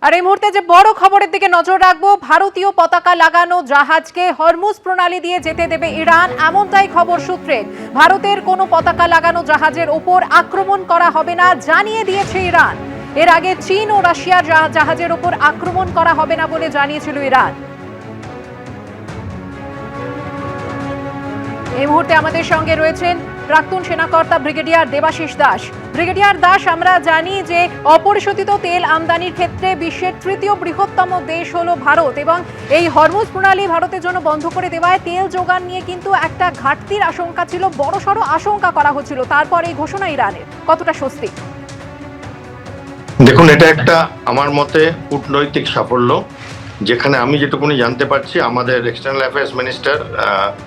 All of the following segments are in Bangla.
আর এই মুহূর্তে যে বড় খবরের দিকে নজর রাখবো, ভারতীয় পতাকা লাগানো জাহাজকে হরমুজ প্রণালী দিয়ে যেতে দেবে ইরান, এমনটাই খবর সূত্রে। ভারতের কোনো পতাকা লাগানো জাহাজের উপর আক্রমণ করা হবে না জানিয়ে দিয়েছে ইরান। এর আগে চীন ও রাশিয়ার জাহাজের উপর আক্রমণ করা হবে না বলে জানিয়েছিল ইরান। এই মুহূর্তে আমাদের সঙ্গে রয়েছেন প্রাক্তন সেনাকর্তা ব্রিগেডিয়ার দেবাশিস দাস। ব্রিগেডিয়ার দাস, আমরা জানি যে অপরিশোধিত তেল আমদানির ক্ষেত্রে বিশ্বের তৃতীয় বৃহত্তম দেশ হলো ভারত, এবং এই হরমুজ প্রণালী ভারতের জন্য বন্ধ করে দেওয়ায় তেল যোগান নিয়ে কিন্তু একটা ঘাটতির আশঙ্কা ছিল, বড়সড় আশঙ্কা করা হচ্ছিল। তারপর এই ঘোষণা ইরানের, কতটা স্বস্তি? দেখুন, এটা একটা আমার মতে কূটনৈতিক সাফল্য, যেখানে আমি যেটুকুনি জানতে পারছি আমাদের এক্সটার্নাল অ্যাফেয়ার্স মিনিস্টার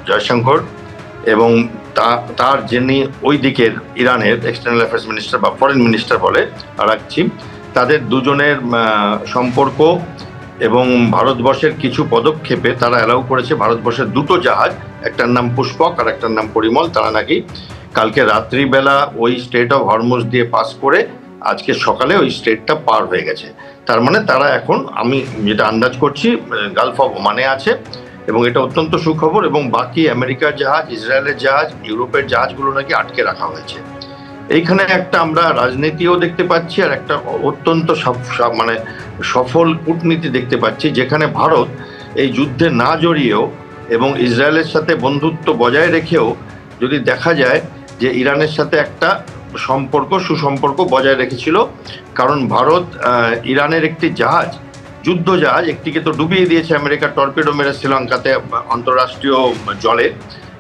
জয়শঙ্কর এবং তার যিনি ওই দিকের ইরানের এক্সটার্নাল অ্যাফেয়ার্স মিনিস্টার বা ফরেন মিনিস্টার বলে রাখছি, তাদের দুজনের সম্পর্ক এবং ভারতবর্ষের কিছু পদক্ষেপে তারা অ্যালাউ করেছে ভারতবর্ষের দুটো জাহাজ, একটার নাম পুষ্পক আর একটার নাম পরিমল, তারা নাকি কালকে রাত্রিবেলা ওই স্ট্রেট অফ হরমুজ দিয়ে পাস করে আজকে সকালে ওই স্ট্রেটটা পার হয়ে গেছে। তার মানে তারা এখন, আমি যেটা আন্দাজ করছি, গালফ অফ ওমানে আছে, এবং এটা অত্যন্ত সুখবর। এবং বাকি আমেরিকার জাহাজ, ইসরায়েলের জাহাজ, ইউরোপের জাহাজগুলো নাকি আটকে রাখা হয়েছে। এইখানে একটা আমরা রাজনীতিও দেখতে পাচ্ছি আর একটা অত্যন্ত মানে সফল কূটনীতি দেখতে পাচ্ছি, যেখানে ভারত এই যুদ্ধে না জড়িয়েও এবং ইসরায়েলের সাথে বন্ধুত্ব বজায় রেখেও যদি দেখা যায় যে ইরানের সাথে একটা সুসম্পর্ক বজায় রেখেছিল। কারণ ভারত ইরানের একটি জাহাজ, যুদ্ধ জাহাজ, একটিকে তো ডুবিয়ে দিয়েছে আমেরিকা টর্পেডো মেরে শ্রীলঙ্কাতে আন্তঃরাষ্ট্রীয় জলে,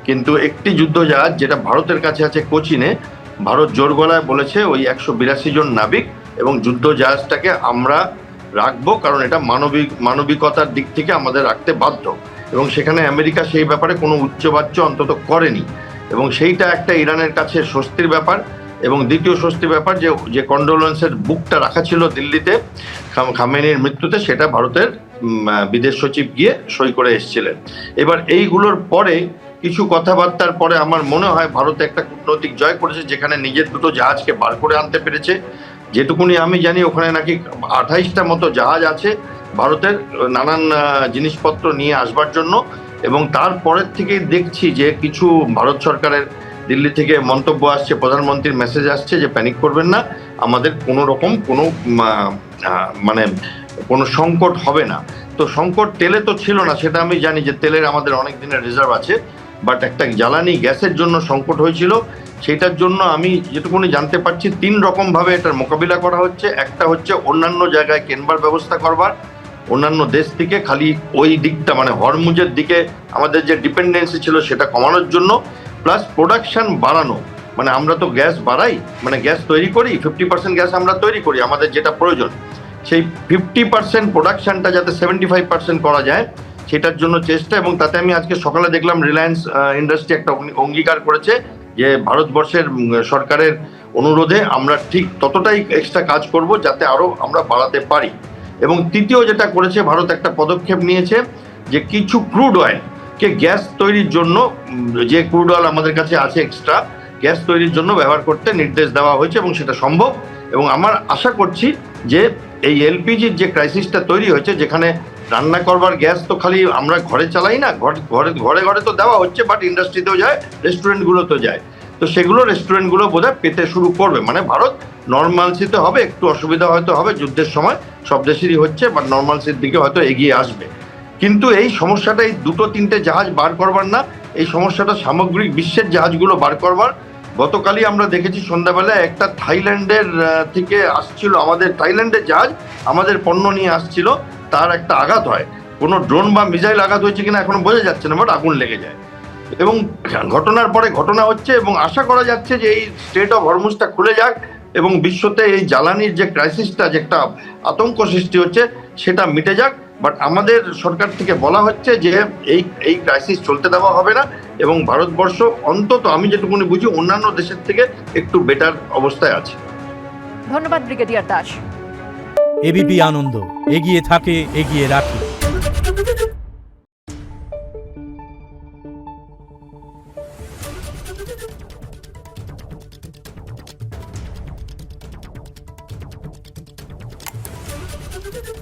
কিন্তু একটি যুদ্ধ জাহাজ যেটা ভারতের কাছে আছে কোচিনে, ভারত জোর গলায় বলেছে ওই 182 জন নাবিক এবং যুদ্ধ জাহাজটাকে আমরা রাখবো, কারণ এটা মানবিকতার দিক থেকে আমাদের রাখতে বাধ্য। এবং সেখানে আমেরিকা সেই ব্যাপারে কোনো উচ্চবাচ্য অন্তত করেনি, এবং সেইটা একটা ইরানের কাছে স্বস্তির ব্যাপার। এবং দ্বিতীয় স্বস্তির ব্যাপার যে কন্ডোলেন্সের বুকটা রাখা ছিল দিল্লিতে খামেনির মৃত্যুতে, সেটা ভারতের বিদেশ সচিব গিয়ে সই করে এসেছিলেন। এবার এইগুলোর পরে কিছু কথাবার্তার পরে আমার মনে হয় ভারত একটা কূটনৈতিক জয় করেছে, যেখানে নিজের দুটো জাহাজকে বার করে আনতে পেরেছে। যেটুকুনি আমি জানি ওখানে নাকি 28টা মতো জাহাজ আছে ভারতের নানান জিনিসপত্র নিয়ে আসবার জন্য। এবং তারপরের থেকেই দেখছি যে কিছু ভারত সরকারের দিল্লি থেকে মন্তব্য আসছে, প্রধানমন্ত্রীর মেসেজ আসছে যে প্যানিক করবেন না, আমাদের কোনো রকম কোনো সংকট হবে না। তো সংকট তেলে তো ছিল না, সেটা আমি জানি যে তেলের আমাদের অনেক দিনের রিজার্ভ আছে, বাট একটা জ্বালানি গ্যাসের জন্য সংকট হয়েছিল। সেটার জন্য আমি যেটুকুনি জানতে পারছি 3 রকমভাবে এটার মোকাবিলা করা হচ্ছে। একটা হচ্ছে অন্যান্য জায়গায় কেনবার ব্যবস্থা করবার, অন্যান্য দেশ থেকে খালি ওই দিকটা মানে হরমুজের দিকে আমাদের যে ডিপেন্ডেন্সি ছিল সেটা কমানোর জন্য, প্লাস প্রোডাকশন বাড়ানো। মানে আমরা তো গ্যাস বাড়াই, মানে গ্যাস তৈরি করি, 50% গ্যাস আমরা তৈরি করি আমাদের যেটা প্রয়োজন, সেই 50% প্রোডাকশনটা যাতে 75% করা যায় সেটার জন্য চেষ্টা। এবং তাতে আমি আজকে সকালে দেখলাম রিলায়েন্স ইন্ডাস্ট্রি একটা অঙ্গীকার করেছে যে ভারতবর্ষের সরকারের অনুরোধে আমরা ঠিক ততটাই এক্সট্রা কাজ করব যাতে আরও আমরা বাড়াতে পারি। এবং তৃতীয় যেটা করেছে, ভারত একটা পদক্ষেপ নিয়েছে যে কিছু ক্রুড অয়েলকে গ্যাস তৈরির জন্য, যে ক্রুড অয়েল আমাদের কাছে আছে এক্সট্রা, গ্যাস তৈরির জন্য ব্যবহার করতে নির্দেশ দেওয়া হয়েছে, এবং সেটা সম্ভব। এবং আমার আশা করছি যে এই এলপিজির যে ক্রাইসিসটা তৈরি হয়েছে, যেখানে রান্না করবার গ্যাস তো খালি আমরা ঘরে চালাই না, ঘরে ঘরে তো দেওয়া হচ্ছে, বাট ইন্ডাস্ট্রিতেও যায়, রেস্টুরেন্টগুলোতেও যায়, তো সেগুলো রেস্টুরেন্টগুলো বোধহয় পেতে শুরু করবে। মানে ভারত নর্মালসিতে হবে, একটু অসুবিধা হয়তো হবে, যুদ্ধের সময় সব দেশেরই হচ্ছে, বাট নর্মালসির দিকে হয়তো এগিয়ে আসবে। কিন্তু এই সমস্যাটা এই 2-3টে জাহাজ বার করবার না, এই সমস্যাটা সামগ্রিক বিশ্বের জাহাজগুলো বার করবার। গতকালই আমরা দেখেছি সন্ধ্যাবেলায় একটা থাইল্যান্ডের থেকে আসছিল, আমাদের থাইল্যান্ডের জাহাজ আমাদের পণ্য নিয়ে আসছিল, তার একটা আঘাত হয়, কোনো ড্রোন বা মিসাইল আঘাত হয়েছে কিনা এখনো বোঝা যাচ্ছে না, বাট আগুন লেগে যায়। এবং ঘটনার পরে ঘটনা হচ্ছে, এবং আশা করা যাচ্ছে যে এই স্ট্রেট অফ হরমুজটা খুলে যাক এবং বিশ্বতে এই জ্বালানির যে ক্রাইসিসটা, যে একটা আতঙ্ক সৃষ্টি হচ্ছে, সেটা মিটে যাক। বাট আমাদের সরকার থেকে বলা হচ্ছে যে এই ক্রাইসিস চলতে দেওয়া হবে না, এবং ভারতবর্ষ অন্তত আমি যেটুকুনি বুঝি অন্যান্য দেশের থেকে একটু বেটার অবস্থায় আছে। ধন্যবাদ ব্রিগেডিয়ার দাস। এবিপি আনন্দ, এগিয়ে থাকে, এগিয়ে রাখে। Thank you.